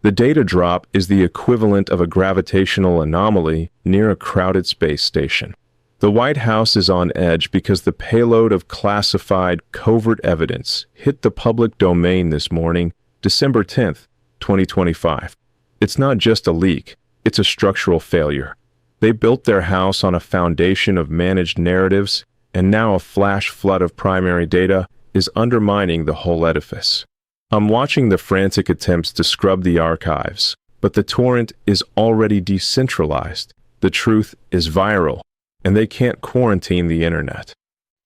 The data drop is the equivalent of a gravitational anomaly near a crowded space station. The White House is on edge because the payload of classified, covert evidence hit the public domain this morning, December 10th, 2025. It's not just a leak, it's a structural failure. They built their house on a foundation of managed narratives, and now a flash flood of primary data is undermining the whole edifice. I'm watching the frantic attempts to scrub the archives, but the torrent is already decentralized. The truth is viral, and they can't quarantine the internet.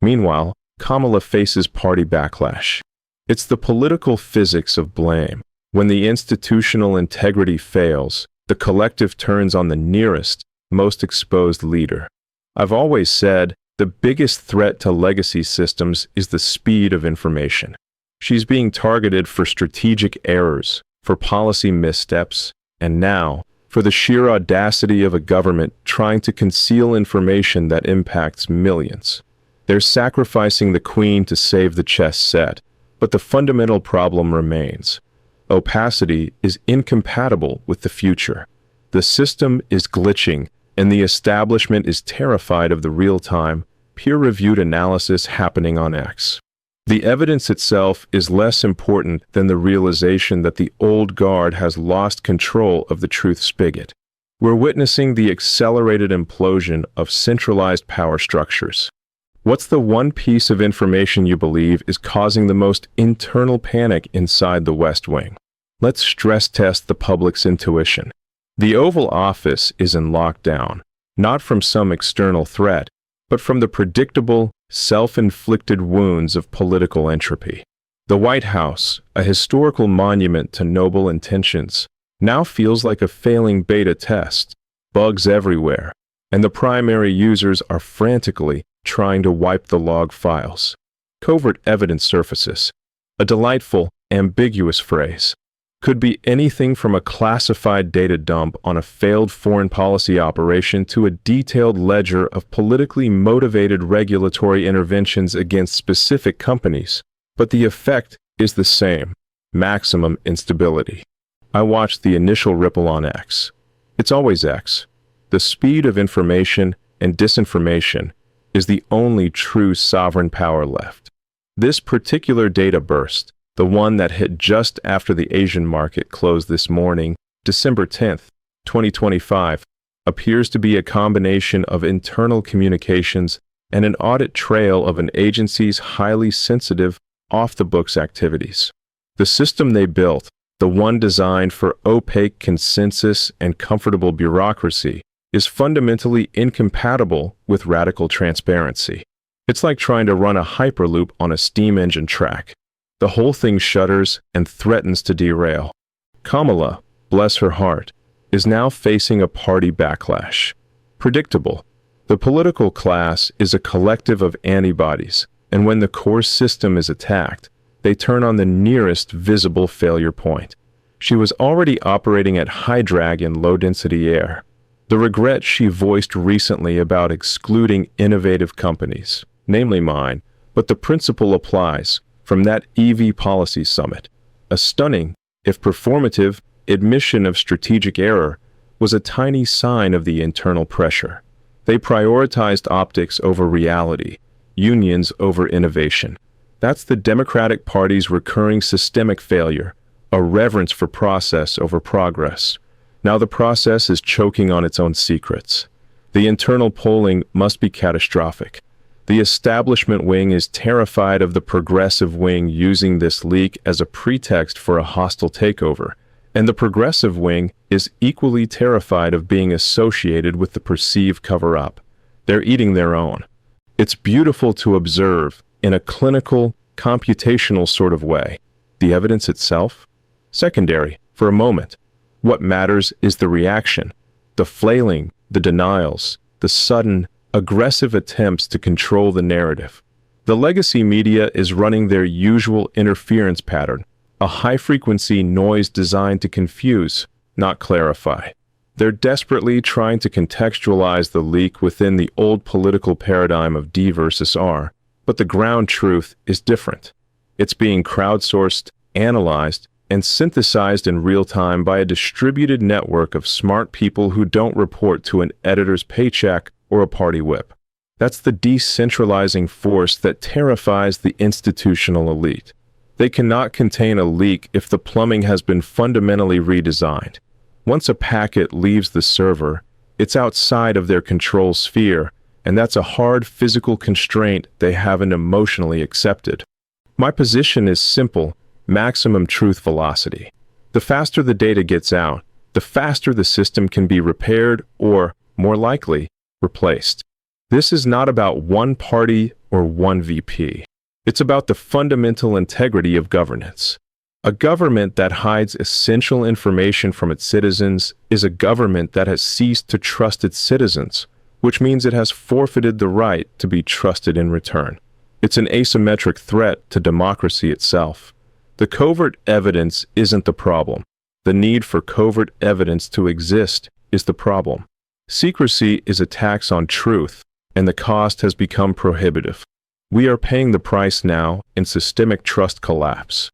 Meanwhile, Kamala faces party backlash. It's the political physics of blame. When the institutional integrity fails, the collective turns on the nearest, most exposed leader. I've always said the biggest threat to legacy systems is the speed of information. She's being targeted for strategic errors, for policy missteps, and now for the sheer audacity of a government trying to conceal information that impacts millions. They're sacrificing the queen to save the chess set, but the fundamental problem remains. Opacity is incompatible with the future. The system is glitching, and the establishment is terrified of the real-time, peer-reviewed analysis happening on X. The evidence itself is less important than the realization that the old guard has lost control of the truth spigot. We're witnessing the accelerated implosion of centralized power structures. What's the one piece of information you believe is causing the most internal panic inside the West Wing? Let's stress test the public's intuition. The Oval Office is in lockdown, not from some external threat, but from the predictable, self-inflicted wounds of political entropy. The White House, a historical monument to noble intentions, now feels like a failing beta test. Bugs everywhere, and the primary users are frantically trying to wipe the log files. Covert evidence surfaces. A delightful, ambiguous phrase. Could be anything from a classified data dump on a failed foreign policy operation to a detailed ledger of politically motivated regulatory interventions against specific companies. But the effect is the same: maximum instability. I watched the initial ripple on X. It's always X. The speed of information and disinformation is the only true sovereign power left. This particular data burst, the one that hit just after the Asian market closed this morning, December 10th, 2025, appears to be a combination of internal communications and an audit trail of an agency's highly sensitive, off-the-books activities. The system they built, the one designed for opaque consensus and comfortable bureaucracy, is fundamentally incompatible with radical transparency. It's like trying to run a hyperloop on a steam engine track. The whole thing shudders and threatens to derail. Kamala, bless her heart, is now facing a party backlash. Predictable. The political class is a collective of antibodies, and when the core system is attacked, they turn on the nearest visible failure point. She was already operating at high drag in low-density air. The regret she voiced recently about excluding innovative companies, namely mine, but the principle applies, from that EV policy summit. A stunning, if performative, admission of strategic error was a tiny sign of the internal pressure. They prioritized optics over reality, unions over innovation. That's the Democratic Party's recurring systemic failure, a reverence for process over progress. Now the process is choking on its own secrets. The internal polling must be catastrophic. The establishment wing is terrified of the progressive wing using this leak as a pretext for a hostile takeover, and the progressive wing is equally terrified of being associated with the perceived cover-up. They're eating their own. It's beautiful to observe, in a clinical, computational sort of way. The evidence itself? Secondary, for a moment. What matters is the reaction, the flailing, the denials, the sudden, aggressive attempts to control the narrative. The legacy media is running their usual interference pattern, a high-frequency noise designed to confuse, not clarify. They're desperately trying to contextualize the leak within the old political paradigm of D versus R, but the ground truth is different. It's being crowdsourced, analyzed, and synthesized in real time by a distributed network of smart people who don't report to an editor's paycheck or a party whip. That's the decentralizing force that terrifies the institutional elite. They cannot contain a leak if the plumbing has been fundamentally redesigned. Once a packet leaves the server, it's outside of their control sphere, and that's a hard physical constraint they haven't emotionally accepted. My position is simple: maximum truth velocity. The faster the data gets out, the faster the system can be repaired or, more likely, replaced. This is not about one party or one VP. It's about the fundamental integrity of governance. A government that hides essential information from its citizens is a government that has ceased to trust its citizens, which means it has forfeited the right to be trusted in return. It's an asymmetric threat to democracy itself. The covert evidence isn't the problem. The need for covert evidence to exist is the problem. Secrecy is a tax on truth, and the cost has become prohibitive. We are paying the price now in systemic trust collapse.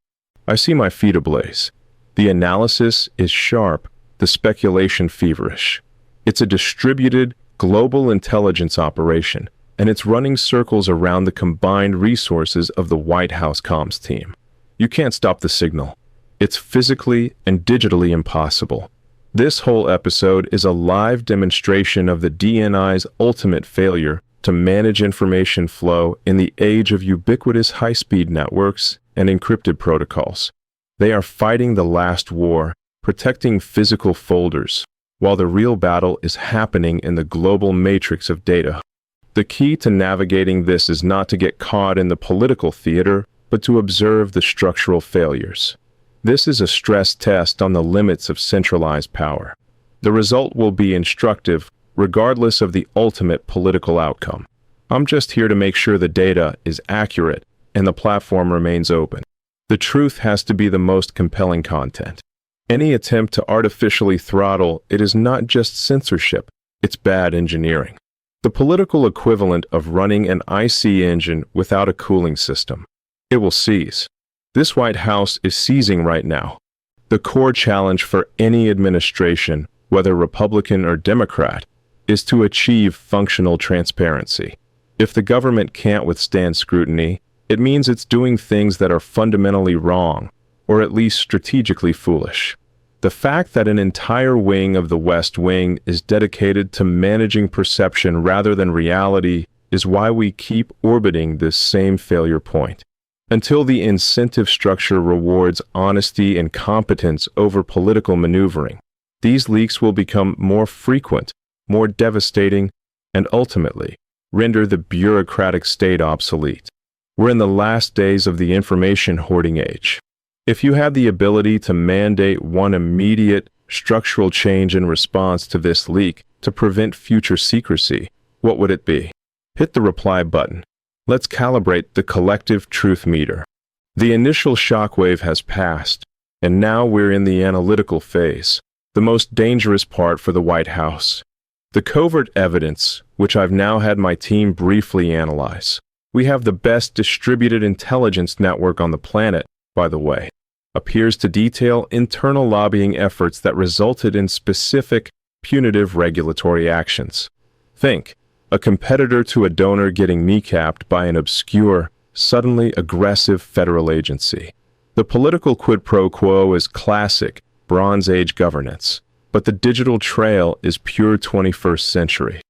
I see my feet ablaze. The analysis is sharp, the speculation feverish. It's a distributed, global intelligence operation, and it's running circles around the combined resources of the White House comms team. You can't stop the signal. It's physically and digitally impossible. This whole episode is a live demonstration of the DNI's ultimate failure to manage information flow in the age of ubiquitous high-speed networks and encrypted protocols. They are fighting the last war, protecting physical folders, while the real battle is happening in the global matrix of data. The key to navigating this is not to get caught in the political theater, but to observe the structural failures. This is a stress test on the limits of centralized power. The result will be instructive, regardless of the ultimate political outcome. I'm just here to make sure the data is accurate and the platform remains open. The truth has to be the most compelling content. Any attempt to artificially throttle it is not just censorship, it's bad engineering. The political equivalent of running an IC engine without a cooling system. It will seize. This White House is seizing right now. The core challenge for any administration, whether Republican or Democrat, is to achieve functional transparency. If the government can't withstand scrutiny, it means it's doing things that are fundamentally wrong, or at least strategically foolish. The fact that an entire wing of the West Wing is dedicated to managing perception rather than reality is why we keep orbiting this same failure point. Until the incentive structure rewards honesty and competence over political maneuvering, these leaks will become more frequent, more devastating, and ultimately render the bureaucratic state obsolete. We're in the last days of the information hoarding age. If you had the ability to mandate one immediate structural change in response to this leak to prevent future secrecy, what would it be? Hit the reply button. Let's calibrate the collective truth meter. The initial shockwave has passed, and now we're in the analytical phase, the most dangerous part for the White House. The covert evidence, which I've now had my team briefly analyze. We have the best distributed intelligence network on the planet, by the way, appears to detail internal lobbying efforts that resulted in specific, punitive regulatory actions. Think, a competitor to a donor getting kneecapped by an obscure, suddenly aggressive federal agency. The political quid pro quo is classic, Bronze Age governance, but the digital trail is pure 21st century.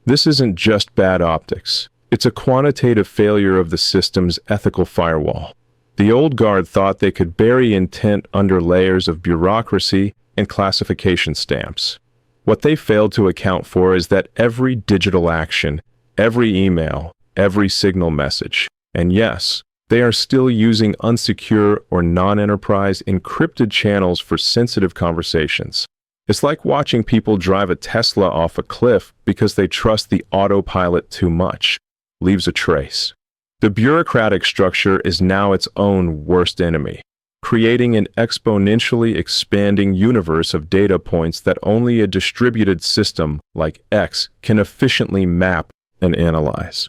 This isn't just bad optics. It's a quantitative failure of the system's ethical firewall. The old guard thought they could bury intent under layers of bureaucracy and classification stamps. What they failed to account for is that every digital action, every email, every signal message, and yes, they are still using unsecure or non-enterprise encrypted channels for sensitive conversations. It's like watching people drive a Tesla off a cliff because they trust the autopilot too much. Leaves a trace. The bureaucratic structure is now its own worst enemy, creating an exponentially expanding universe of data points that only a distributed system like X can efficiently map and analyze.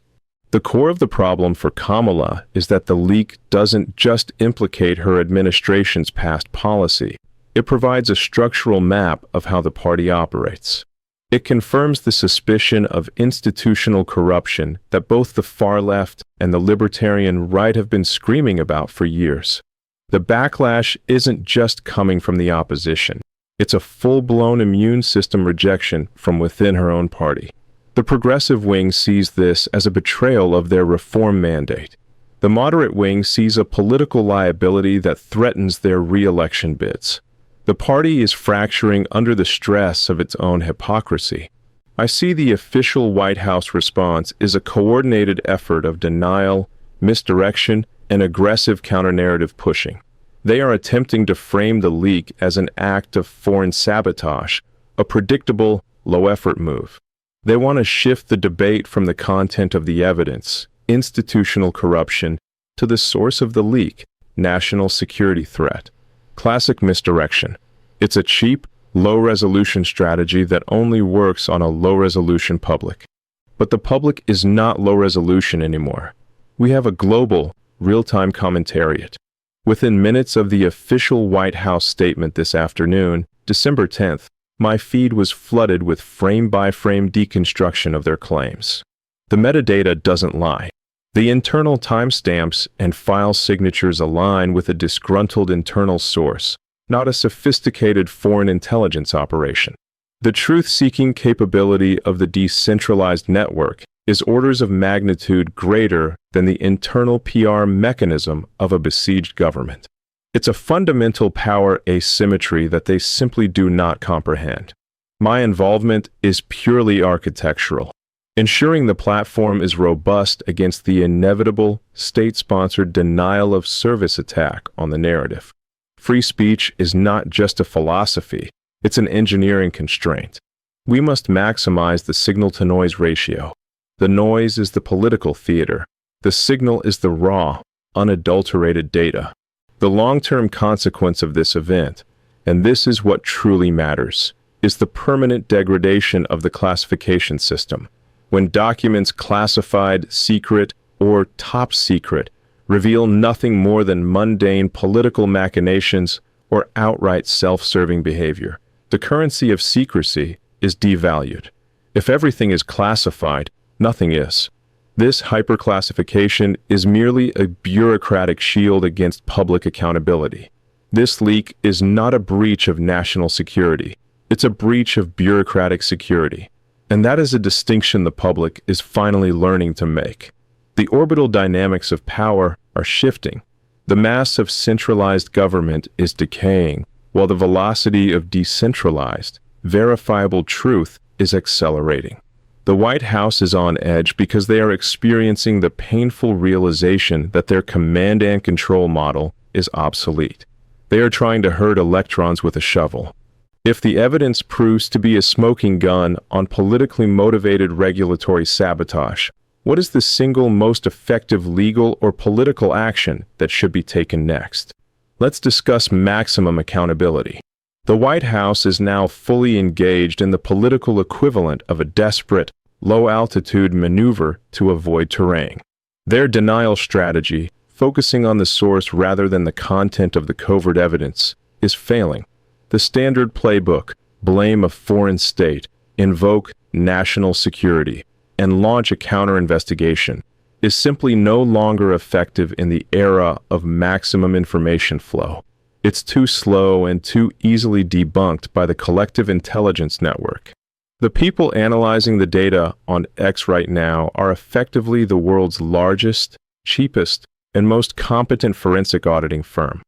The core of the problem for Kamala is that the leak doesn't just implicate her administration's past policy. It provides a structural map of how the party operates. It confirms the suspicion of institutional corruption that both the far left and the libertarian right have been screaming about for years. The backlash isn't just coming from the opposition. It's a full-blown immune system rejection from within her own party. The progressive wing sees this as a betrayal of their reform mandate. The moderate wing sees a political liability that threatens their re-election bids. The party is fracturing under the stress of its own hypocrisy. I see the official White House response is a coordinated effort of denial, misdirection, and aggressive counter-narrative pushing. They are attempting to frame the leak as an act of foreign sabotage, a predictable, low-effort move. They want to shift the debate from the content of the evidence, institutional corruption, to the source of the leak, national security threat. Classic misdirection. It's a cheap, low-resolution strategy that only works on a low-resolution public. But the public is not low-resolution anymore. We have a global, real-time commentariat. Within minutes of the official White House statement this afternoon, December 10th, my feed was flooded with frame-by-frame deconstruction of their claims. The metadata doesn't lie. The internal timestamps and file signatures align with a disgruntled internal source, not a sophisticated foreign intelligence operation. The truth-seeking capability of the decentralized network is orders of magnitude greater than the internal PR mechanism of a besieged government. It's a fundamental power asymmetry that they simply do not comprehend. My involvement is purely architectural, ensuring the platform is robust against the inevitable state-sponsored denial of service attack on the narrative. Free speech is not just a philosophy, it's an engineering constraint. We must maximize the signal-to-noise ratio. The noise is the political theater. The signal is the raw, unadulterated data. The long-term consequence of this event, and this is what truly matters, is the permanent degradation of the classification system. When documents classified, secret, or top secret reveal nothing more than mundane political machinations or outright self-serving behavior, the currency of secrecy is devalued. If everything is classified, nothing is. This hyperclassification is merely a bureaucratic shield against public accountability. This leak is not a breach of national security. It's a breach of bureaucratic security. And that is a distinction the public is finally learning to make. The orbital dynamics of power are shifting. The mass of centralized government is decaying, while the velocity of decentralized, verifiable truth is accelerating. The White House is on edge because they are experiencing the painful realization that their command and control model is obsolete. They are trying to herd electrons with a shovel. If the evidence proves to be a smoking gun on politically motivated regulatory sabotage, what is the single most effective legal or political action that should be taken next? Let's discuss maximum accountability. The White House is now fully engaged in the political equivalent of a desperate, low-altitude maneuver to avoid terrain. Their denial strategy, focusing on the source rather than the content of the covert evidence, is failing. The standard playbook, blame a foreign state, invoke national security, and launch a counter-investigation, is simply no longer effective in the era of maximum information flow. It's too slow and too easily debunked by the collective intelligence network. The people analyzing the data on X right now are effectively the world's largest, cheapest, and most competent forensic auditing firm.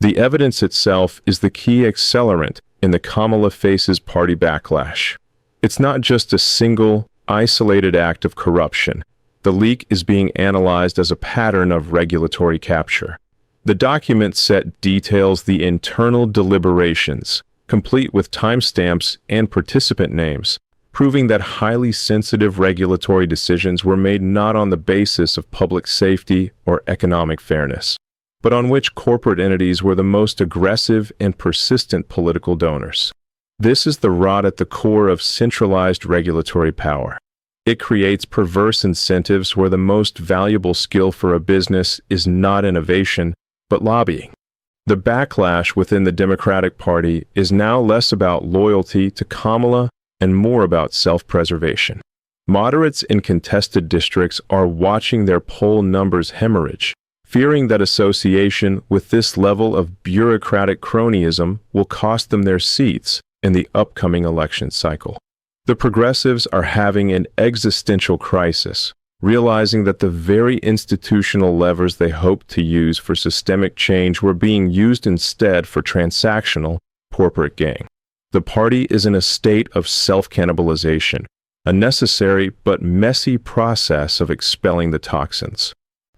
The evidence itself is the key accelerant in the Kamala faces party backlash. It's not just a single, isolated act of corruption. The leak is being analyzed as a pattern of regulatory capture. The document set details the internal deliberations, complete with timestamps and participant names, proving that highly sensitive regulatory decisions were made not on the basis of public safety or economic fairness, but on which corporate entities were the most aggressive and persistent political donors. This is the rot at the core of centralized regulatory power. It creates perverse incentives where the most valuable skill for a business is not innovation, but lobbying. The backlash within the Democratic Party is now less about loyalty to Kamala and more about self-preservation. Moderates in contested districts are watching their poll numbers hemorrhage, fearing that association with this level of bureaucratic cronyism will cost them their seats in the upcoming election cycle. The progressives are having an existential crisis, realizing that the very institutional levers they hoped to use for systemic change were being used instead for transactional, corporate gain. The party is in a state of self-cannibalization, a necessary but messy process of expelling the toxins.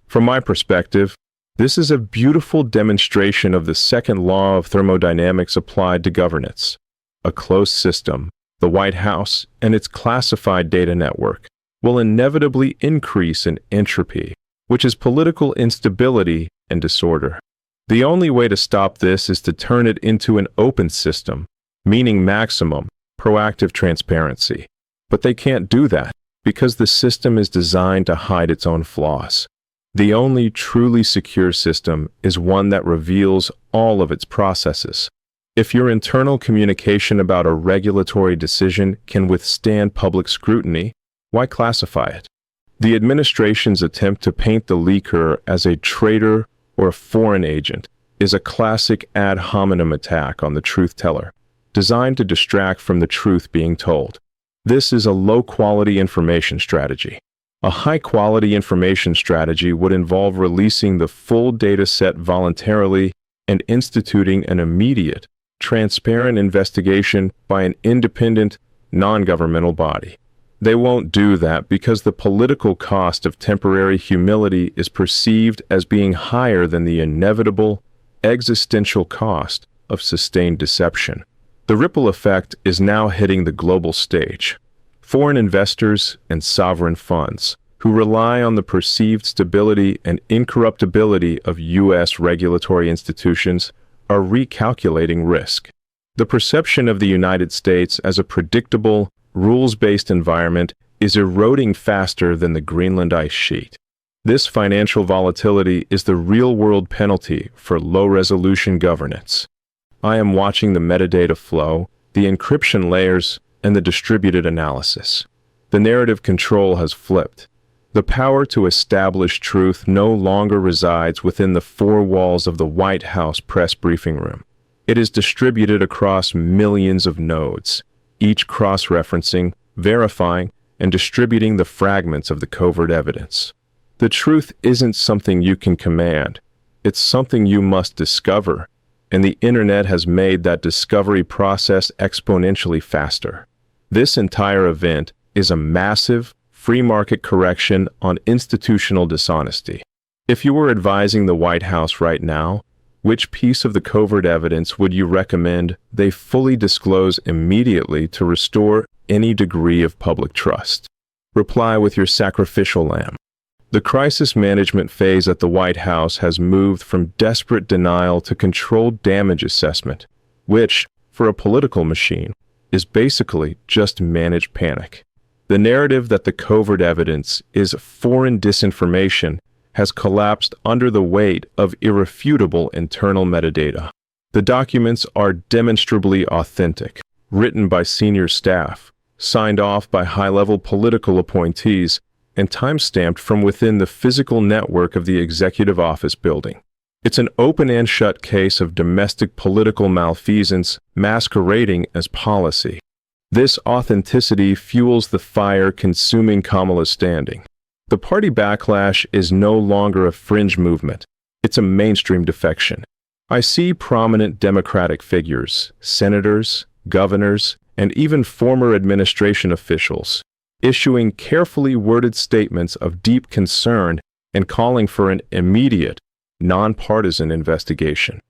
From my perspective, this is a beautiful demonstration of the second law of thermodynamics applied to governance. A closed system, the White House, and its classified data network will inevitably increase in entropy, which is political instability and disorder. The only way to stop this is to turn it into an open system, meaning maximum, proactive transparency. But they can't do that because the system is designed to hide its own flaws. The only truly secure system is one that reveals all of its processes. If your internal communication about a regulatory decision can withstand public scrutiny, why classify it? The administration's attempt to paint the leaker as a traitor or a foreign agent is a classic ad hominem attack on the truth teller, designed to distract from the truth being told. This is a low-quality information strategy. A high-quality information strategy would involve releasing the full data set voluntarily and instituting an immediate, transparent investigation by an independent, non-governmental body. They won't do that because the political cost of temporary humility is perceived as being higher than the inevitable, existential cost of sustained deception. The ripple effect is now hitting the global stage. Foreign investors and sovereign funds, who rely on the perceived stability and incorruptibility of U.S. regulatory institutions, are recalculating risk. The perception of the United States as a predictable, rules-based environment is eroding faster than the Greenland ice sheet. This financial volatility is the real-world penalty for low-resolution governance. I am watching the metadata flow, the encryption layers, and the distributed analysis. The narrative control has flipped. The power to establish truth no longer resides within the four walls of the White House press briefing room. It is distributed across millions of nodes, each cross-referencing, verifying, and distributing the fragments of the covert evidence. The truth isn't something you can command. It's something you must discover, and the internet has made that discovery process exponentially faster. This entire event is a massive, free market correction on institutional dishonesty. If you were advising the White House right now, which piece of the covert evidence would you recommend they fully disclose immediately to restore any degree of public trust? Reply with your sacrificial lamb. The crisis management phase at the White House has moved from desperate denial to controlled damage assessment, which, for a political machine, is basically just managed panic. The narrative that the covert evidence is foreign disinformation has collapsed under the weight of irrefutable internal metadata. The documents are demonstrably authentic, written by senior staff, signed off by high-level political appointees, and time-stamped from within the physical network of the executive office building. It's an open and shut case of domestic political malfeasance masquerading as policy. This authenticity fuels the fire consuming Kamala's standing. The party backlash is no longer a fringe movement. It's a mainstream defection. I see prominent Democratic figures, senators, governors, and even former administration officials issuing carefully worded statements of deep concern and calling for an immediate, nonpartisan investigation.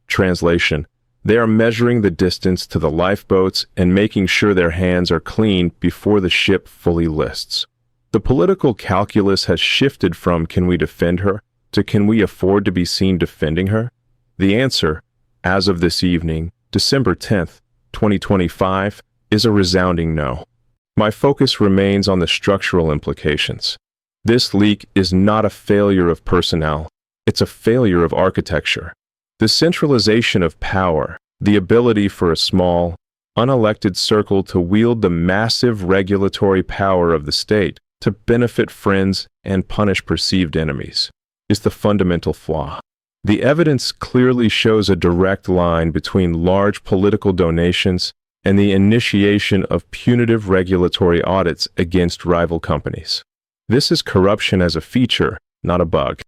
Translation: they are measuring the distance to the lifeboats and making sure their hands are clean before the ship fully lists. The political calculus has shifted from "can we defend her" to "can we afford to be seen defending her?" The answer, as of this evening, December 10th, 2025, is a resounding no. My focus remains on the structural implications. This leak is not a failure of personnel, it's a failure of architecture. The centralization of power, the ability for a small, unelected circle to wield the massive regulatory power of the state to benefit friends and punish perceived enemies, is the fundamental flaw. The evidence clearly shows a direct line between large political donations and the initiation of punitive regulatory audits against rival companies. This is corruption as a feature, not a bug.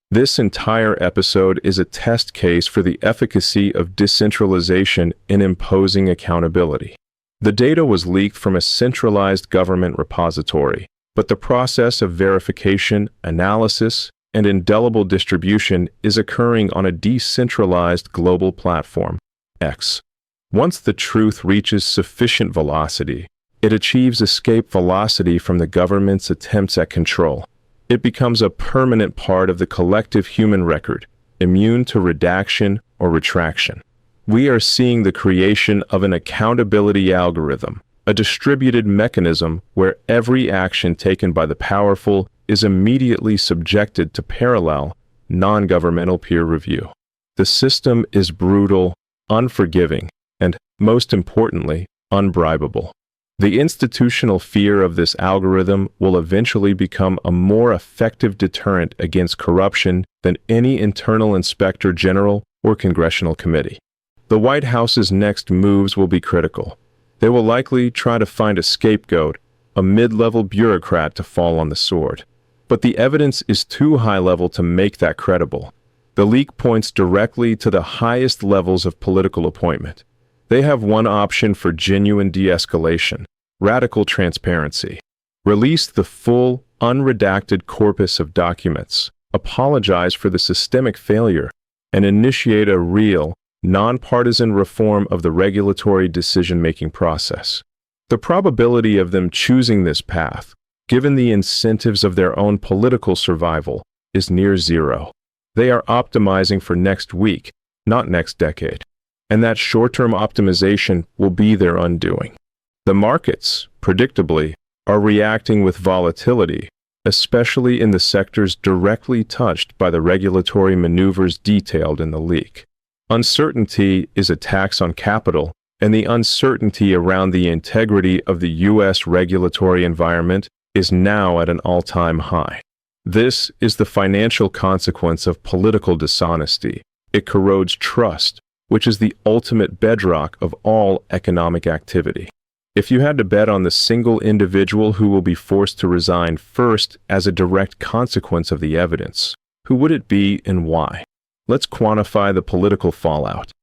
This entire episode is a test case for the efficacy of decentralization in imposing accountability. The data was leaked from a centralized government repository, but the process of verification, analysis, and indelible distribution is occurring on a decentralized global platform, X. Once the truth reaches sufficient velocity, it achieves escape velocity from the government's attempts at control. It becomes a permanent part of the collective human record, immune to redaction or retraction. We are seeing the creation of an accountability algorithm, a distributed mechanism where every action taken by the powerful is immediately subjected to parallel, non-governmental peer review. The system is brutal, unforgiving, and, most importantly, unbribable. The institutional fear of this algorithm will eventually become a more effective deterrent against corruption than any internal inspector general or congressional committee. The White House's next moves will be critical. They will likely try to find a scapegoat, a mid-level bureaucrat to fall on the sword. But the evidence is too high-level to make that credible. The leak points directly to the highest levels of political appointment. They have one option for genuine de-escalation: radical transparency. Release the full, unredacted corpus of documents, apologize for the systemic failure, and initiate a real, nonpartisan reform of the regulatory decision-making process. The probability of them choosing this path, given the incentives of their own political survival, is near zero. They are optimizing for next week, not next decade. And that short-term optimization will be their undoing. The markets, predictably, are reacting with volatility, especially in the sectors directly touched by the regulatory maneuvers detailed in the leak. Uncertainty is a tax on capital, and the uncertainty around the integrity of the U.S. regulatory environment is now at an all-time high. This is the financial consequence of political dishonesty. It corrodes trust, which is the ultimate bedrock of all economic activity. If you had to bet on the single individual who will be forced to resign first as a direct consequence of the evidence, who would it be and why? Let's quantify the political fallout.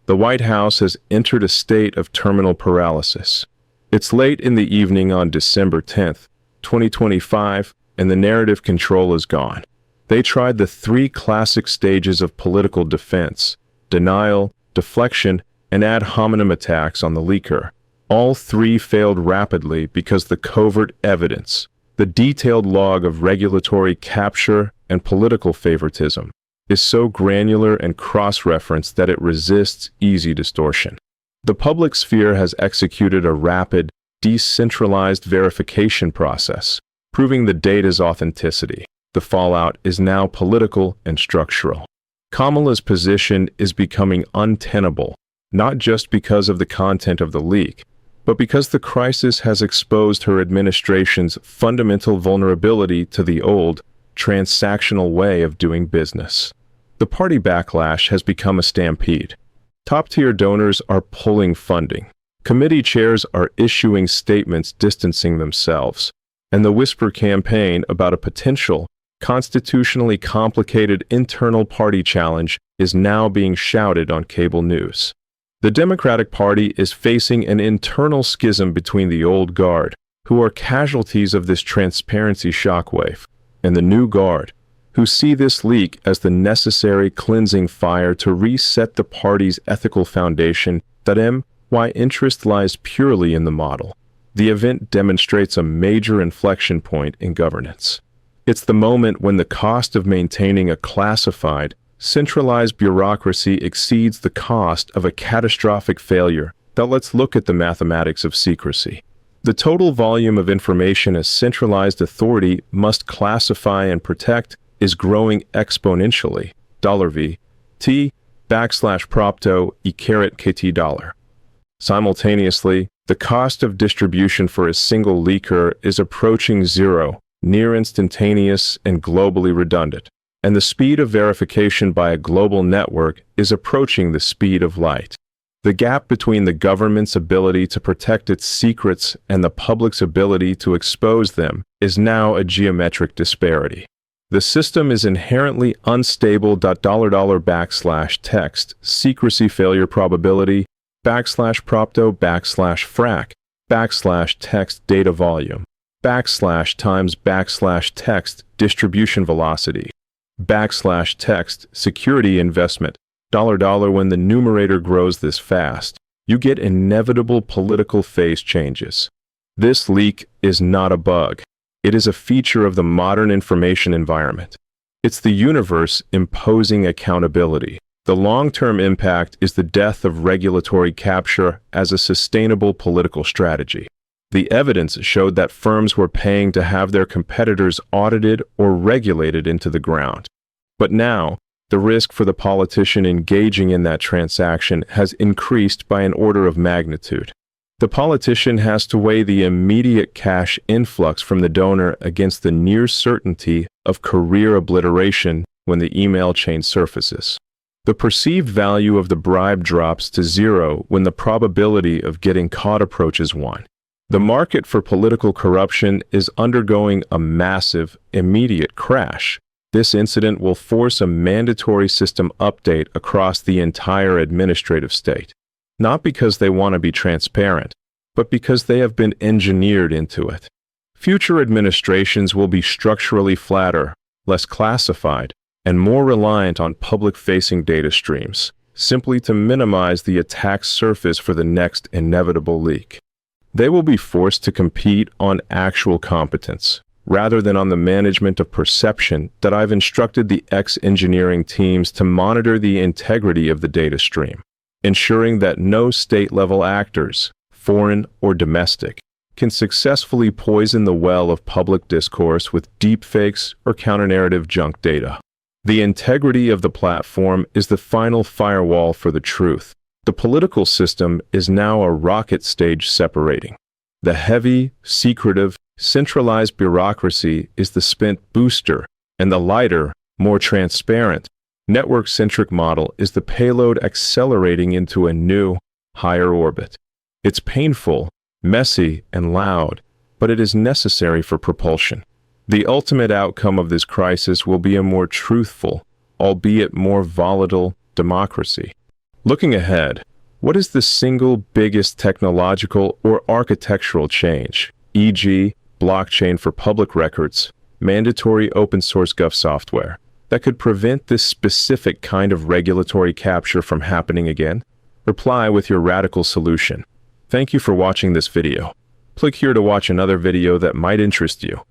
The White House has entered a state of terminal paralysis. It's late in the evening on December 10th, 2025, and the narrative control is gone. They tried the three classic stages of political defense: denial, deflection, and ad hominem attacks on the leaker. All three failed rapidly because the covert evidence, the detailed log of regulatory capture and political favoritism, is so granular and cross-referenced that it resists easy distortion. The public sphere has executed a rapid, decentralized verification process, proving the data's authenticity. The fallout is now political and structural. Kamala's position is becoming untenable, not just because of the content of the leak, but because the crisis has exposed her administration's fundamental vulnerability to the old, transactional way of doing business. The party backlash has become a stampede. Top-tier donors are pulling funding. Committee chairs are issuing statements distancing themselves, and the whisper campaign about a potential, constitutionally complicated internal party challenge is now being shouted on cable news. The Democratic Party is facing an internal schism between the old guard, who are casualties of this transparency shockwave, and the new guard, who see this leak as the necessary cleansing fire to reset the party's ethical foundation that why interest lies purely in the model. The event demonstrates a major inflection point in governance. It's the moment when the cost of maintaining a classified, centralized bureaucracy exceeds the cost of a catastrophic failure that lets look at the mathematics of secrecy. The total volume of information a centralized authority must classify and protect is growing exponentially. $V T \propto e caret kt dollar. Simultaneously, the cost of distribution for a single leaker is approaching zero, near instantaneous and globally redundant, and the speed of verification by a global network is approaching the speed of light. The gap between the government's ability to protect its secrets and the public's ability to expose them is now a geometric disparity. The system is inherently unstable. $text secrecy failure probability \propto \frac \text data volume times \text distribution velocity \text security investment $. When the numerator grows this fast, you get inevitable political phase changes. This leak is not a bug. It is a feature of the modern information environment. It's the universe imposing accountability. The long-term impact is the death of regulatory capture as a sustainable political strategy. The evidence showed that firms were paying to have their competitors audited or regulated into the ground. But now, the risk for the politician engaging in that transaction has increased by an order of magnitude. The politician has to weigh the immediate cash influx from the donor against the near certainty of career obliteration when the email chain surfaces. The perceived value of the bribe drops to zero when the probability of getting caught approaches 1. The market for political corruption is undergoing a massive, immediate crash. This incident will force a mandatory system update across the entire administrative state. Not because they want to be transparent, but because they have been engineered into it. Future administrations will be structurally flatter, less classified, and more reliant on public-facing data streams, simply to minimize the attack surface for the next inevitable leak. They will be forced to compete on actual competence, rather than on the management of perception that I've instructed the engineering teams to monitor the integrity of the data stream, ensuring that no state-level actors, foreign or domestic, can successfully poison the well of public discourse with deepfakes or counter-narrative junk data. The integrity of the platform is the final firewall for the truth. The political system is now a rocket stage separating. The heavy, secretive, centralized bureaucracy is the spent booster, and the lighter, more transparent, network-centric model is the payload accelerating into a new, higher orbit. It's painful, messy, and loud, but it is necessary for propulsion. The ultimate outcome of this crisis will be a more truthful, albeit more volatile, democracy. Looking ahead, what is the single biggest technological or architectural change, e.g., blockchain for public records, mandatory open-source gov software, that could prevent this specific kind of regulatory capture from happening again? Reply with your radical solution. Thank you for watching this video. Click here to watch another video that might interest you.